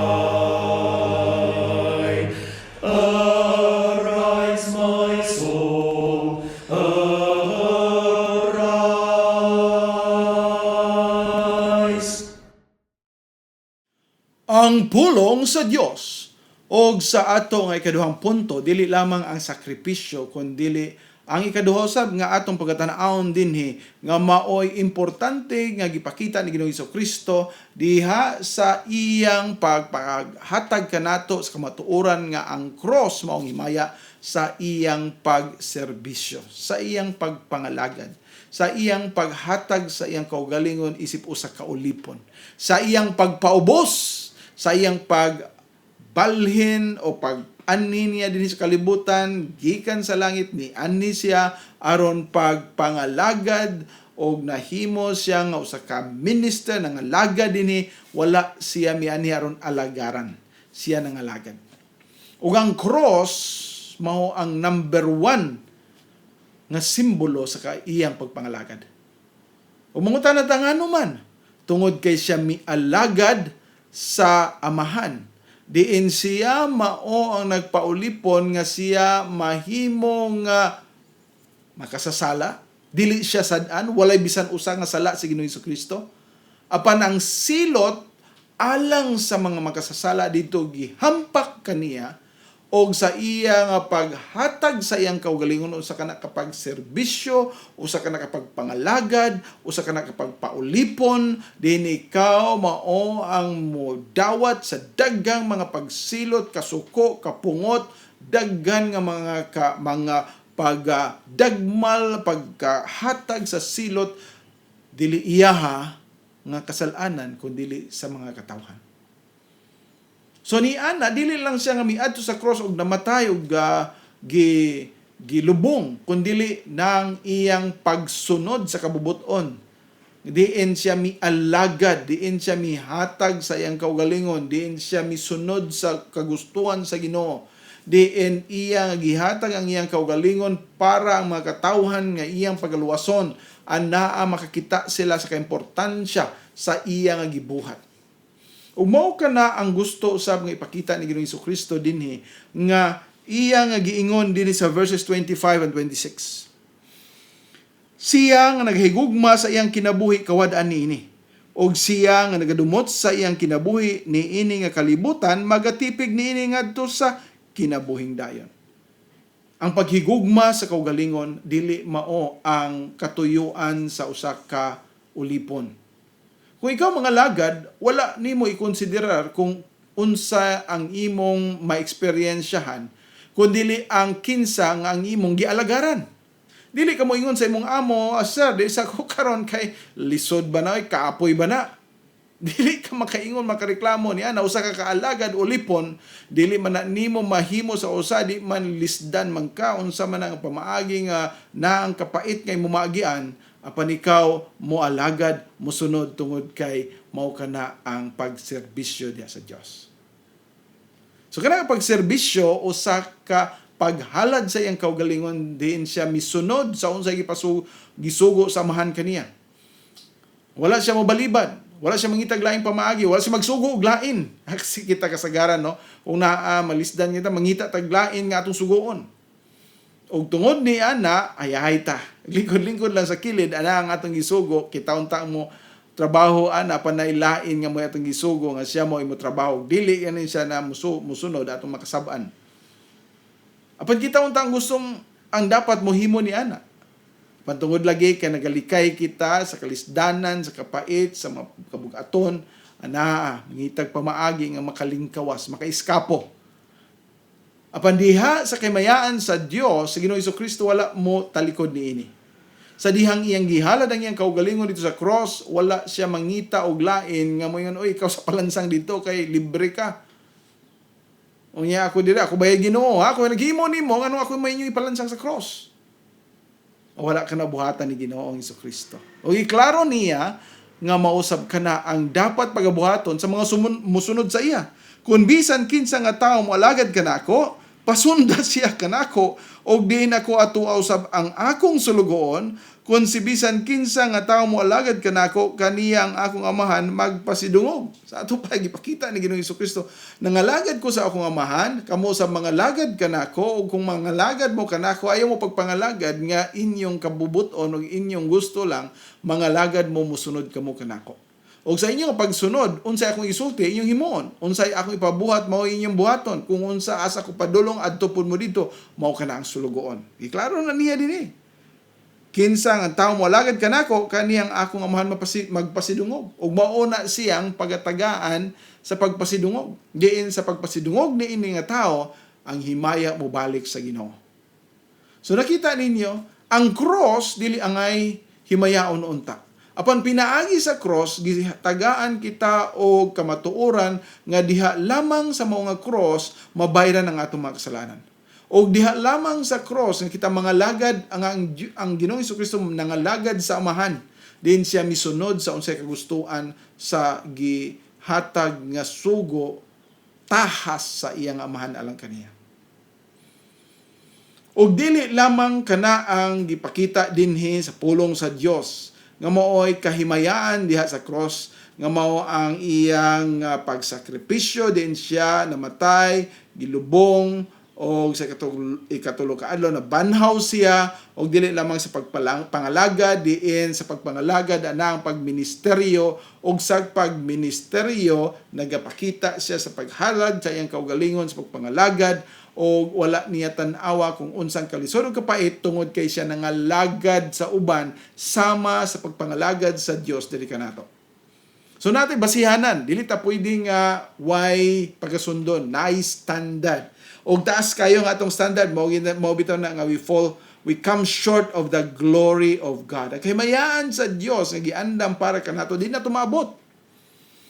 Arise, my soul, arise. Ang pulong sa Dios og sa ato nga ikaduhang punto dili lamang ang sakripisyo kundi ang ikaduha usab nga atong pagatan-awon dinhi nga maoy importante nga gipakita ni Ginoong Hesukristo diha sa iyang paghatag kanato sa kamatuoran nga ang cross maong himaya sa iyang pagserbisyo, sa iyang pagpangalagad, sa iyang paghatag sa iyang kaugalingon isip usa ka ulipon, sa iyang pagpaubos, sa iyang pagbalhin o pag-ani niya dinhi sa kalibutan gikan sa langit ni ani siya aron pagpangalagad og nahimo siya nga usa ka minister nga alagad dinhi, wala siya miani aron alagaran, siya nang alagad. Ug ang cross mao ang number 1 nga simbolo sa iyang pagpangalagad. Ug mangutan na tangano man tungod kay siya mialagad sa amahan. Diin siya mao ang nagpaulipon nga siya mahimo nga makasasala. Dili siya sad-an, walay bisan usa nga sala sa Ginoong Hesukristo. Apan ang silot alang sa mga makasasala dito gihampak kaniya og sa iya nga paghatag sa iyang kaugalingon usa ka na kapag serbisyo, usa ka na kapag pangalagad, usa ka na kapag paulipon, din ikaw mao ang modawat sa daggang mga pagsilot, kasuko, kapungot, daggan nga mga pagdagmal, pagkahatag sa silot, dili iyaha nga kasalanan kundi sa mga katawhan. So ni ana dili lang siya nga miadto sa cross og namatay og gilubong kundi nang iyang pagsunod sa kabubuton. Diin siya mialagad, diin siya mihatag sa iyang kaugalingon, diin siya misunod sa kagustuhan sa Ginoo. Diin iya gihatag ang iyang kaugalingon para ang mga katawhan nga iyang pagaluwason anaa makakita sila sa kaimportansya sa iya nga gibuhat. Umaw ka na ang gusto usab nga ipakita ni Ginoong Hesukristo dinhi nga iya nga giingon dinhi sa verses 25 and 26. Siya nga naghigugma sa iyang kinabuhi kawad-an niini, og siya nga nagadumot sa iyang kinabuhi niini nga kalibutan magatipig niini ngadto sa kinabuhing dayon. Ang paghigugma sa kaugalingon dili mao ang katuyuan sa usa ka ulipon. Kung ikaw mga lagad, wala nimo i-konsiderar kung unsa ang imong ma-eksperyensyahan, kundi ang kinsa nga ang imong gialagaran. Dili ka mo ingon sa imong amo, sir, di sa ko karon kay lisod ba na, kaapoy ba na? Dili ka makaingon, makareklamo niya na usa ka kaalagad o lipon, dili man na nimo mahimo sa usa, di man lisdan man ka, unsa man ang pamaagi nga na ang kapait ngay mumaagian, apan ikaw mo alagad, musunod tungod kay mao kana ang pagserbisyo diya sa Dios. So kana pagserbisyo usa ka paghalad sa iyang kaugalingon diin siya misunod sa unsay gisugo sa amahan kaniya. Wala siya mobalibad, wala siya mangitag laing pamaagi, wala siya magsugo og lain. Kasi kita kasagaran no, kung naa malisdan kita mangita tag lain nga atong sugoon. Og tungod ni ana ayahay ta. Lingkod-lingkod lang sa kilid ana ang atong gisugo, kita-unta mo trabaho ana panailain nga mo atong gisugo nga siya mo imo trabaho. Dili ganin siya na musunod atong makasab-an. Apan kita-unta ang gustong ang dapat mohimo ni ana. Pantungod lagi kay nagalikay kita sa kalisdanan, sa kapait, sa kabugaton, ana mangitag pamaagi nga makalingkawas, makaiskapo. Apan diha sa kamayaan sa Dios, sa Ginoong Hesukristo wala mo talikod niini. Sa dihang iyang gihalad ang iyang kaugalingon dito sa cross, wala siya mangita og lain nga mo ingon, oy ikaw sa palansang dito kay libre ka. Unya ako dira, ako bayad Ginoo, ha? Ako naghimo nimo ngano ako may inyo ipalansang sa cross. Wala ka na buhatan ni Ginoong Hesukristo. O iklaro niya nga mausab ka na ang dapat pagabuhaton sa mga musunod sa iya. Kung bisan kinsa nga tawo moalagad ka nako, pasunda siya kanako og diin ako atuaw sab ang akong sulugoon kun si bisan kinsa nga tawo mo alagad kanako kaniya ang akong amahan magpasidungog. Sa ato pa gipakita ni Ginoong Jesucristo, nangalagad ko sa akong amahan, kamo sa mga lagad kanako, ug kung mga lagad mo kanako ayaw mo pagpangalagad nga inyong kabubuton o inyong gusto lang, mga lagad mo musunod kamo kanako. O sa inyong pagsunod, unsay akong isulti, inyong himuon. Unsay akong ipabuhat, mao inyong buhaton. Kung unsa asa ko padulong adto pud mo dito, mao kana ang sulugoon. Iklaro na niya dinhi. Kinsa ang tawo mo alagad kanako kaniyang akong amahan magpasidungog. Ug mauna siyang pagatagaan sa pagpasidungog. Diin sa pagpasidungog ni ini nga tawo ang himaya mo balik sa Ginoo. So nakita ninyo, ang cross dili angay himayaon unta. Apan pinaagi sa cross, gitagaan kita og kamatuoran nga diha lamang sa mao nga cross mabayran ang atong mga kasalanan. O diha lamang sa cross nga kita mga lagad ang Ginoong Jesucristo nangalagad sa amahan. Din siya misunod sa unsay kagustuhan sa gihatag nga sugo tahas sa iyang amahan alang kaniya. O dili lamang kana ang gipakita dinhi sa pulong sa Dios nga mao'y kahimayaan diha sa cross, nga mao ang iyang pagsakripisyo, din siya namatay, gilubong, o sa ikatulo kaadlaw na banhaw siya, o dili lamang sa pagpangalagad, diin sa pagpangalagad anang pagministeryo, o sa pagministeryo, nagapakita siya sa paghalad sa iyang kaugalingon sa pagpangalagad, o wala niya tan-awa kung unsang kalisod o kapait tungod kay siya nangalagad sa uban sama sa pagpangalagad sa Dios diri kanato. So natin basihanan, dili ta pwedeng way pagkasundon, nice standard. Og taas kayo nga atong standard mo bitaw na nga we come short of the glory of God. Kay mayaan sa Dios nga giandam para kanato di na tumabot.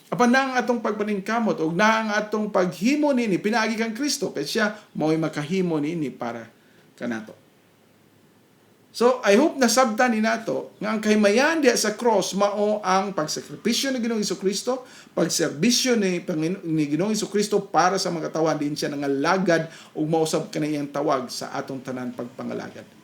Apan na ang atong pagpaningkamot o na ang atong paghimo nini pinaagi kang Kristo kay siya mao'y makahimo nini para kanato. So I hope nasabtan ni nato nga ang kahimayan diha sa cross mao ang pagsakripisyo ni Ginoong Jesucristo, pagserbisyo ni Ginoong Jesucristo para sa mga katawan din siya nangalagad ug mausab kaniyang tawag sa atong tanan pagpangalagad.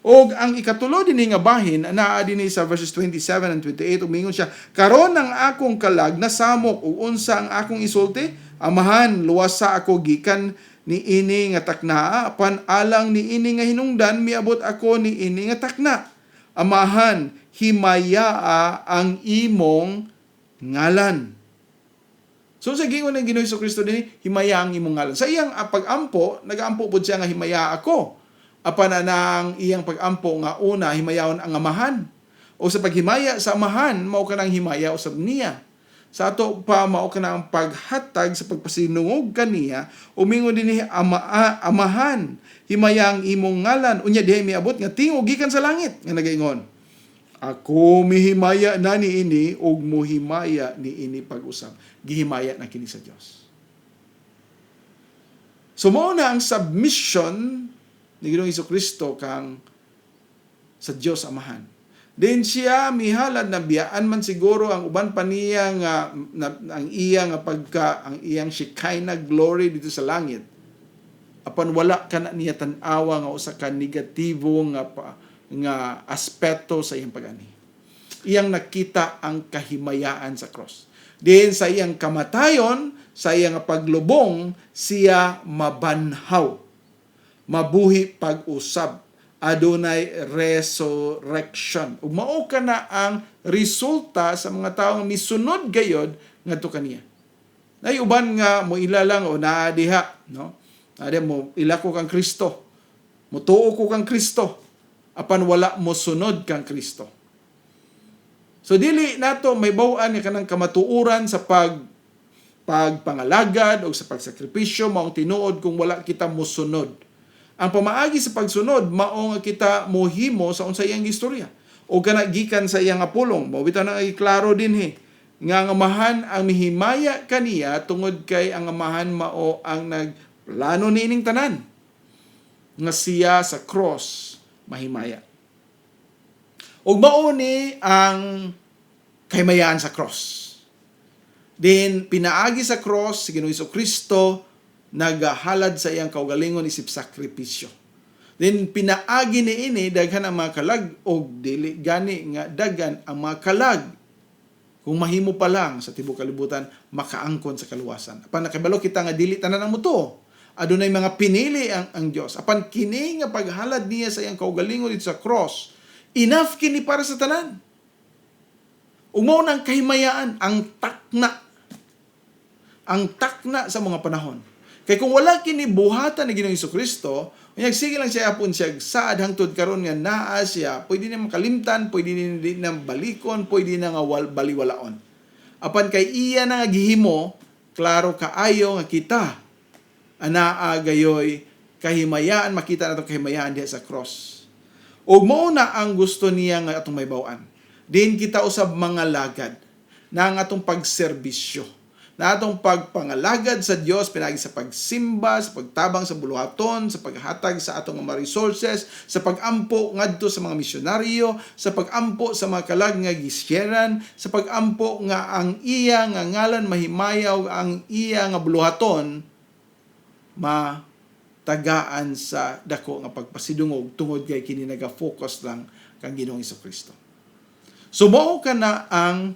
Og ang ikatulo dinhi nga bahin anaa dinhi sa verses 27 and 28 umingon siya, karon ang akong kalag nasamok ug unsa ang akong isulti? Amahan, luwasa ako gikan ni ini nga takna, apan alang ni ini nga hinungdan miabot ako ni ini nga takna. Amahan, himayaa ang imong ngalan. So sa gingon ng Ginoong Jesucristo dinhi, himaya ang imong ngalan. Sa iyang pag-ampo, nag-ampo pud siya nga himaya ako. Apan anang iyang pag-ampo nga una himayaon ang amahan. O sa paghimaya sa amahan, mao kanang himaya usab niya. Sa ato pa mao kanang paghatag sa pagpasinungog kaniya, umingon dinhi amahan, himaya ang imong ngalan. Unya dihay miabot nga tingog gikan sa langit nga nagaingon, ako mihimaya na ni ini ug mohimaya ni ini pag-usab. Gihimaya na kini sa Dios. So mao na ang submission ni Ginoong Jesucristo kang sa Dios Amahan. Then siya mihalad na biyaan man siguro ang uban pa niya nga ang iyang Shekinah glory dito sa langit. Apan wala kana niya tan-awa nga usa ka negatibo nga aspeto sa iyang pag-ani. Iyang nakita ang kahimayaan sa cross. Then sa iyang kamatayon, sa iyang paglubong, siya mabanhaw. Mabuhi pag-usab, adunay resurrection. Ug mao kana ang resulta sa mga taong misunod gayod ngadto kaniya. Nay uban nga mo ilalang o naa diha, no? Ade mo ilako kang Kristo. Mutuo ko kang Kristo. Apan wala mo sunod kang Kristo. So dili nato may baw-an nga kanang kamatuoran sa pagpangalagad o sa pagsakripisyo maong tinuod kung wala kita mosunod. Ang pamaagi sa pagsunod mao nga kita mohimo sa unsay iyang istorya o kana gikan sa iyang apulong. Mao bitaw na iklaro dinhi nga ang amahan ang mihimaya kaniya tungod kay ang amahan mao ang nagplano niining tanan nga siya sa cross mahimaya. Ug mao ni ang kahimayaan sa cross. Then pinaagi sa cross si Ginoong Jesucristo nagahalad sa iyang kaugalingon isip sakripisyo. Then pinaagi ni ini daghan ang mga kalag og dili gani nga daghan ang mga kalag kung mahimo pa lang sa tibuok kalibutan makaangkon sa kaluwasan. Apan nakibalo kita nga dili tanan ang muto. Adunay mga pinili ang Dios. Apan kini nga paghalad niya sa iyang kaugalingon dito sa cross, enough kini para sa tanan. Umaw ng kahimayaan ang takna sa mga panahon. Kay kung wala kini buhatan ni Ginoong Jesucristo, sige lang siya apon siya saad hangtod karon nga naa siya, pwede na makalimtan, pwede na balikon, pwede na nga baliwalaon. Apan kay iya na nga gihimo, klaro kaayo nga kita anaa gayoy kahimayaan, makita nato kahimayaan diha sa cross. Ug mao na ang gusto niya nga atong maybaw-an. Din kita usab mga lagad na ang atong pagserbisyo, na atong pagpangalagad sa Dios pinagi sa pagsimba, sa pagtabang sa buluhaton, sa paghatag sa atong mga resources, sa pagampo ngadto sa mga misyonaryo, sa pagampo sa mga kalag nga gisyeran, sa pagampo nga ang iya nga ngalan mahimayaw, ang iya nga buluhaton matagaan sa dako nga pagpasidungog tungod kay kini naga-focus lang kang Ginoong Jesucristo. Sumao ka na ang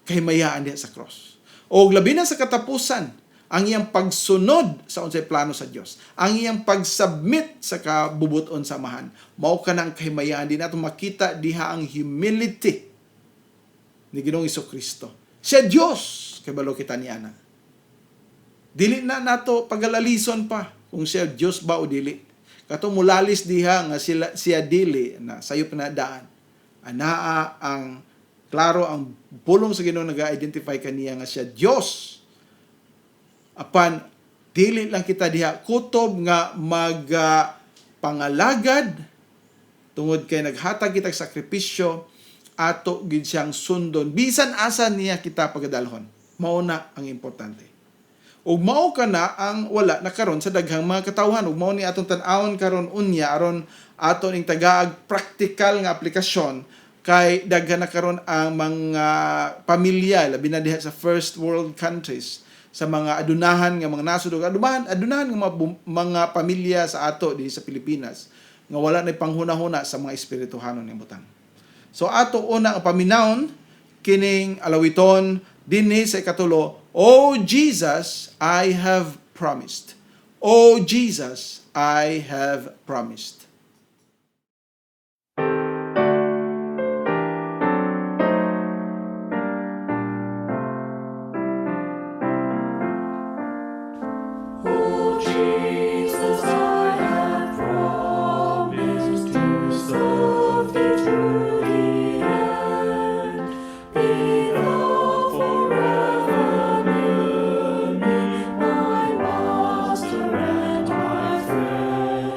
kahimayaan diha sa cross. O labi na sa katapusan, ang iyang pagsunod sa unsay plano sa Dios, ang iyang pagsubmit sa kabubuton samahan, mao ka na ang kahimayaan din nato makita diha ang humility ni Ginoong Jesucristo. Siya Dios, kay balo kita niana. Dili na nato pagalalison pa kung siya Dios ba o dili. Kato mulalis diha nga siya dili na sayo pinadaan. Anaa ang klaro ang pulong sa Ginoo naga-identify kaniya nga siya Dios. Apan dili lang kita diha kutob nga pangalagad tungod kay naghatag kita sakripisyo ato gid siyang sundon bisan asa niya kita pagadalhon. Mao na ang importante. Ug mao kana ang wala na karon sa daghang mga katawhan. Ug mao ni atong tan-awon karon unya aron aton ing tagaag practical nga aplikasyon kay daghan na karon ang mga pamilya labi na diha sa first world countries, sa mga adunahan nga mga nasod ug adunahan nga mga pamilya sa ato dinhi sa Pilipinas nga wala na panghuna-huna sa mga espirituhanon nga butang. So ato una ang paminawon kining alawiton dinhi sa ikatulo. O Jesus, I have promised. O Jesus, I have promised. Oh Jesus, I have promised to serve thee to the end. Be thou forever near me, my master and my friend.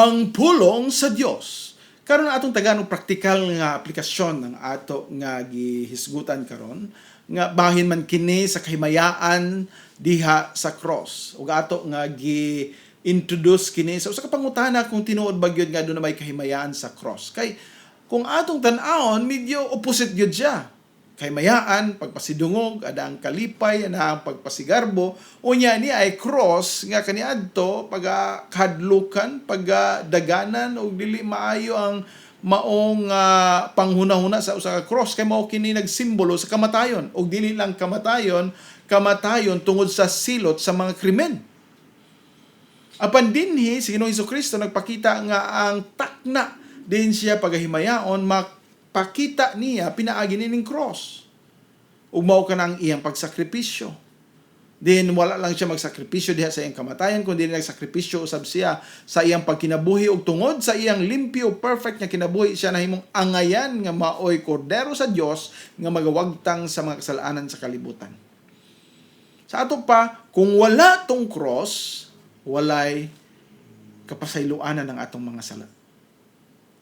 ang pulong sa Dios. Karon atong taganong praktikal nga aplikasyon ng ato nga gihisgutan karon nga bahin man kini sa kahimayaan diha sa cross. Ug ato nga gi-introduce kini sa usa ka pangutana kung tinuod ba gyud nga aduna may kahimayaan sa cross. Kay kung atong tan-awon medyo opposite gyud siya. Kahimayaan, pagpasidungog, ada ang kalipay, ana ang pagpasigarbo, unya ni ay cross nga kaniadto pagkadlukan, pagdaganan og dili maayo ang maong panghuna-huna sa usa ka cross kay mao kini nagsimbolo sa kamatayon og dili lang kamatayon tungod sa silot sa mga krimen. Apan dinhi si Ginoong Hesukristo nagpakita nga ang takna din siya pagahimayaon pakita niya pinaagi ning cross. Ug mao ka nang iyang pagsakripisyo. Then wala lang siya magsakripisyo diha sa iyang kamatayan kundi nagsakripisyo usab siya sa iyang pagkinabuhi ug tungod sa iyang limpyo perfect nga kinabuhi siya nahimong angayan nga maoy kordero sa Dios nga magawagtang sa mga kasalanan sa kalibutan. Sa ato pa, kung wala tong cross, walay kapasayloanan ng atong mga sala.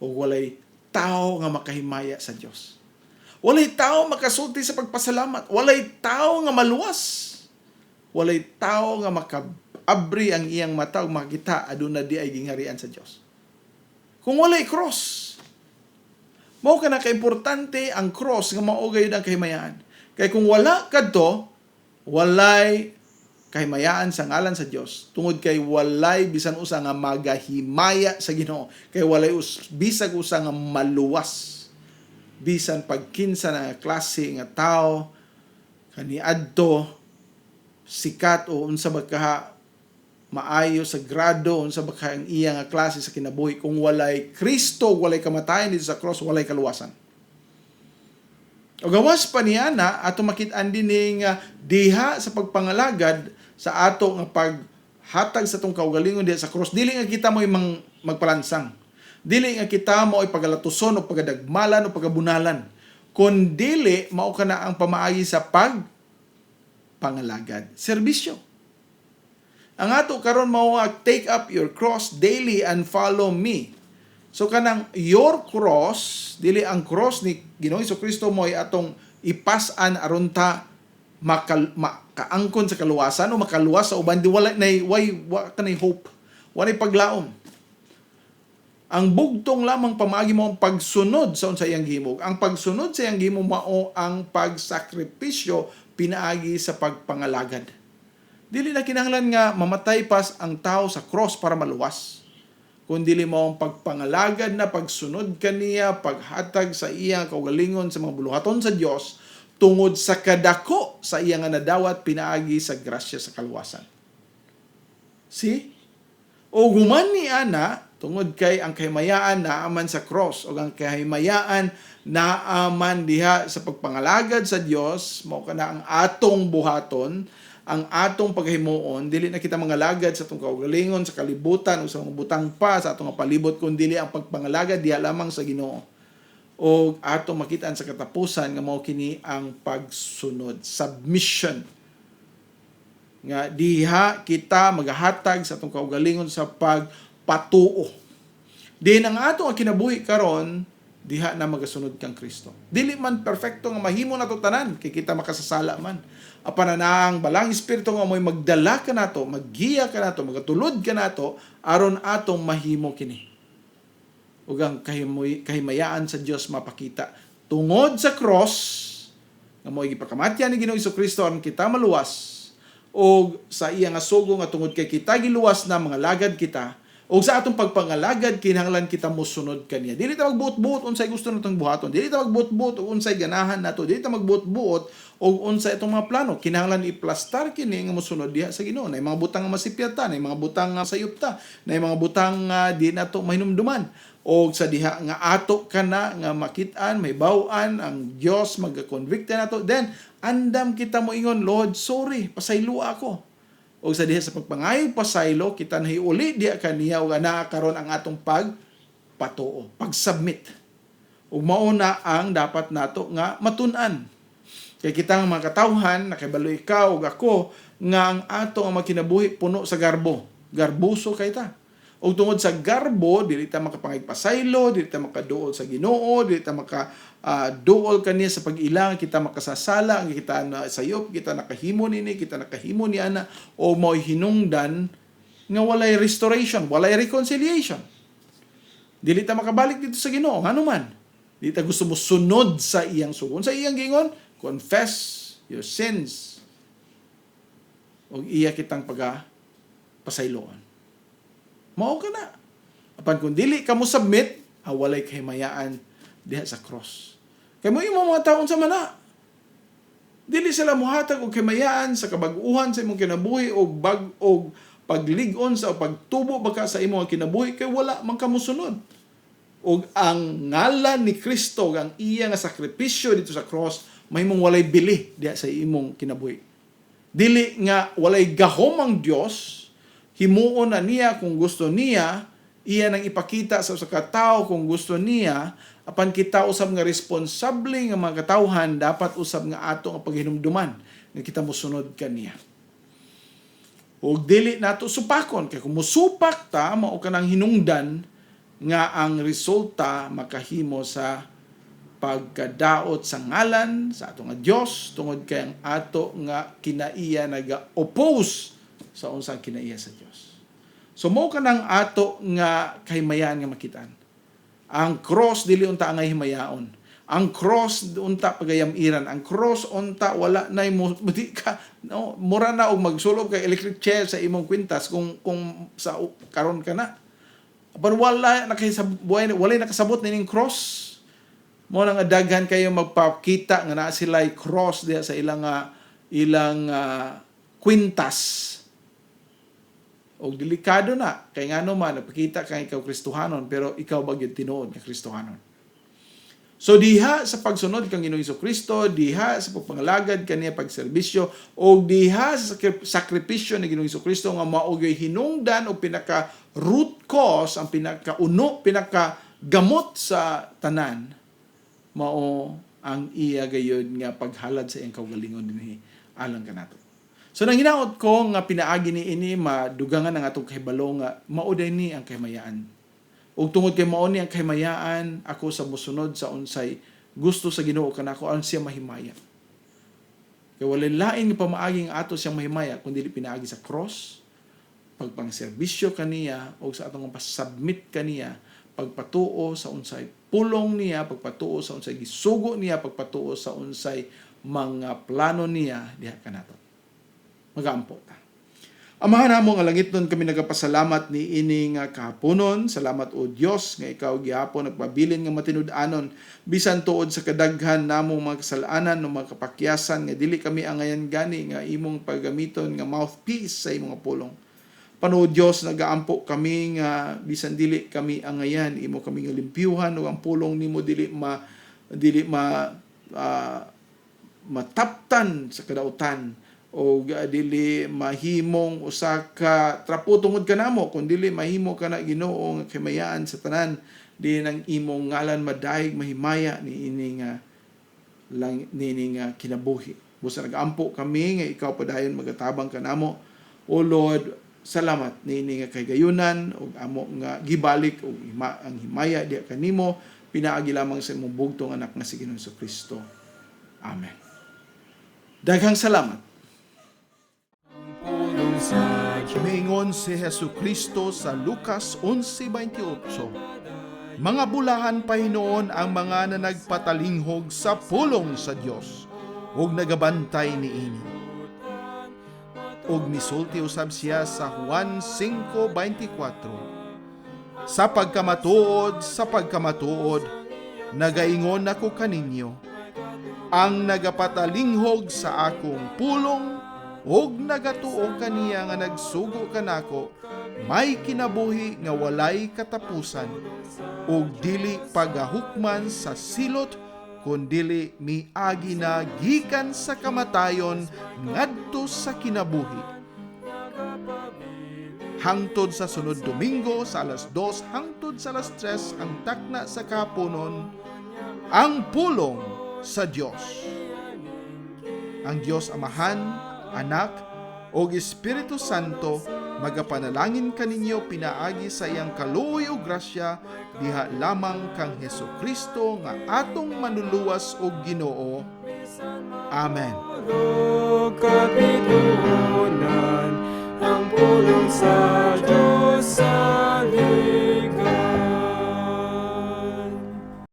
O walay tao nga makahimaya sa Dios. Walay tao makasulti sa pagpasalamat. Walay tao nga maluwas. Walay tao nga makaabri ang iyang mata ug makita aduna di ay gingharian sa Dios. Kung walay cross, mao ka na kaimportante ang cross nga mao gayud ang kahimayaan. Kay kung wala kadto, walay kahimayaan sa ngalan sa Dios. Tungod kay walay bisan usa nga magahimaya sa Ginoo. Kay walay bisag usa nga maluwas. Bisan pagkinsa na klase nga tao kaniadto sikat o unsa ba ka maayo sa grado unsa ba ka ang iya nga klase sa kinabuhi kung walay Kristo, walay kamatayan dito sa cross, walay kaluwasan. O gawas pa niya na ato makit-an dining diha sa pagpangalagad sa ato nga paghatag sa tong kaugalingon diha sa cross, dili nga kita mo'y magpalansang. Dili nga kita mo'y pagalatuson o pagadagmalan o pagabunalan. Kun dili mao kana ang pamaagi sa pangalagad, serbisyo. Ang ato karon mao take up your cross daily and follow me. So kanang your cross, dili ang cross ni Ginoong Hesukristo mo'y atong ipas-an aron ta makaangkon sa kaluwasan o makaluwas sa uban di wala nay kanay hope, wala paglaom. Ang bugtong lamang pamaagi mo ang pagsunod sa unsa iyang gihimo. Ang pagsunod sa iyang gihimo mao ang pagsakripisyo pinaagi sa pagpangalagad. Dili na kinahanglan nga mamatay pas ang tao sa cross para maluwas. Kundi dili mo ang pagpangalagad na pagsunod kaniya, paghatag sa iyang kaugalingon sa mga buluhaton sa Dios tungod sa kadako sa iyang nadawat pinaagi sa grasya sa kaluwasan. See? O human ni ana tungod kay ang kahimayaan naaman sa cross o ang kahimayaan naaman diha sa pagpangalagad sa Dios mao kana ang atong buhaton, ang atong paghimuon, dili na kita mangalagad sa atong kaugalingon sa kalibutan o sa mga butang pa sa atong palibot kundi ang pagpangalagad diha lamang sa Ginoo. O atong makitaan sa katapusan nga mao kini ang pagsunod, submission. Nga diha kita magahatag sa atong kaugalingon sa pagpatuo. Din ang atong kinabuhi karon diha na magasunod kang Kristo. Dili man perfecto nga mahimo nato tanan kay kita makasasala man. Apan na ang balang espiritu nga mo'y magdala ka nato, maggiya ka nato, magatulod ka nato aron atong mahimo kini. Ug ang kahimayaan sa Dios mapakita tungod sa cross nga mo'y gipakamatyan ni Ginoong Hesukristo aron kita maluwas o sa iya nga sugo nga tungod kay kita giluwas na mga lagad kita o sa atong pagpangalagad kinahanglan kita mosunod kaniya. Dili ta magbuot-buot unsay gusto natong buhaton. Dili ta magbuot-buot og unsay ganahan nato. Dili ta magbuot-buot og unsay itong mga plano. Kinahanglan iplastar kini nga mosunod diha sa Ginoo. Nay mga butang nga masipyata, nay mga butang nga sayupta, nay mga butang nga di nato mahinumduman. O sa diha nga ato kana nga makit-an, may baw-an ang Dios magakonvikta nato. Then andam kita mo ingon, Lord, sorry, pasaylo ako. O sa diha sa pagpangayog pasaylo, kita nahiuli diha kaniya o ana karon ang atong pagpatuo, pag-submit. Ug mao na ang dapat nato nga matun-an. Kay kita nga mga katawhan, nakibalo ikaw ug ako nga ang ato ang makinabuhi puno sa garbo. Garbuso kay ta. O tungod sa garbo, dili ta makapangigpasaylo, dili ta makaduol sa Ginoo, dili ta duol kaniya sa pag-ilang, kita makasasala, ang kita na sayop, kita nakahimo nini, kita nakahimo ni ana, o mo'y hinungdan nga walay restoration, walay reconciliation. Dili ta makabalik dito sa Ginoo, ano man. Dili ta gusto mo sunod sa iyang sugon. Sa iyang gingon, confess your sins. O iya kitang pasayloon. Mao ka na. Apan kung dili ka mo submit, walay kahimayaan diha sa cross. Kaya mo yung mga taon sa mana. Dili sila muhatag og kahimayaan sa kabag-uhan sa imong kinabuhi o pagligon sa o pagtubo baka sa imong kinabuhi kay wala man ka mosunod. Og ang ngalan ni Kristo, ang iya nga sakripisyo dito sa cross, may mong walay bili diha sa imong kinabuhi. Dili nga walay gahom ang Dios, himuon na niya kung gusto niya, iya nang ipakita sa katao kung gusto niya, apan kita usab nga responsable nga mga katawhan, dapat usab nga ato ang paghinumduman nga kita mosunod kaniya. Og dili nato supakon, kay kung musupak ta, mao kanang hinungdan nga ang resulta makahimo sa pagkadaot sa ngalan sa ato nga Dios tungod kay ang ato nga kinaiya naga-oppose sa unsang kinaiya sa Dios. So mao kanang ato nga kahimayan nga makitaan. Ang cross dili unta ang himayaon. Ang cross unta pagayam-iran. Ang cross unta wala nay mura na og magsulob kay electric chair sa imong kwintas kung sa karon ka na. Apan wala nakasabot ning cross. Mo nang daghan kayo magpakita nga naa sila cross diha sa ilang kwintas. Og delikado na kay ngano man nagpakita kay ikaw Kristohanon pero ikaw ba gyud tinuod nga Kristohanon. So diha sa pagsunod kang Ginoong Hesukristo, diha sa pagpangalagad kaniya pagserbisyo o diha sa sakripisyo ni Ginoong Hesukristo nga mao gyud hinungdan o pinaka root cause, ang pinaka gamot sa tanan, mao ang iya gayud nga paghalad sa iyang kaugalingon dinhi alang kanato. So nang hinaot ko nga pinaagi ni ini madugangan ang atong kahibalo nga mao ni ang kahimayaan. Ug tungod kay mao ni ang kahimayaan, ako sa mosunod sa unsay gusto sa Ginoo kanako aron siya mahimaya. Kay walay lain nga pamaagi nga ato siyang mahimaya kundi pinaagi sa cross, pagpangserbisyo kaniya o sa atong pasubmit kaniya, pagpatuo sa unsay pulong niya, pagpatuo sa unsay gisugo niya, pagpatuo sa unsay mga plano niya diha kanato. Magaampo ta. Amahan namo nga langit nun kami nagapasalamat ni ini nga kahaponon. Salamat o Dios nga ikaw gihapon nagpabilin nga matinud-anon bisan tuod sa kadaghan namong mga kasalanan o mga kapakyasan nga dili kami angayan gani nga imong paggamiton nga mouthpiece sa imong pulong. Panood Dios nagaampo kami nga bisan dili kami angayan imo kami nga limpyuhan ug ang pulong nimo dili mataptan sa kadautan o dili mahimong usa ka trapo tungod kanamo kun dili mahimo kana Ginoo nga kahimayaan sa tanan di nang imong ngalan madayeg mahimaya ni ini nga kinabuhi. Busa nagampo kami nga ikaw padayon magatabang kanamo. O Lord, salamat ni ini nga kagayunan ug amo nga gibalik og ang himaya diha kanimo pinaagi lamang sa imong bugtong anak nga si Ginoong Hesukristo. Amen. Daghang salamat. Mingon si Hesukristo sa Lucas 11:28. Mga bulahan pa hinoon ang mga nagpatalinghog sa pulong sa Dios ug nagabantay niini. Ug misulti usab siya sa Juan 5:24. Sa pagkamatuod, nagaingon ako kaninyo, ang nagapatalinghog sa akong pulong og nagatuo kaniya nga nagsugo kanako, may kinabuhi nga walay katapusan, og dili pagahukman sa silot, kundili miagi na gikan sa kamatayon ngadto sa kinabuhi. Hangtod sa sunod Domingo sa alas 2 hangtod sa alas 3 ang takna sa kahaponon, ang pulong sa Dios. Ang Dios Amahan, Anak, o Espiritu Santo, magapanalangin kaninyo pinaagi sa iyang kaluoy o grasya, diha lamang kang Hesukristo nga atong manuluwas o Ginoo. Amen. Kapitunan ang pulong sa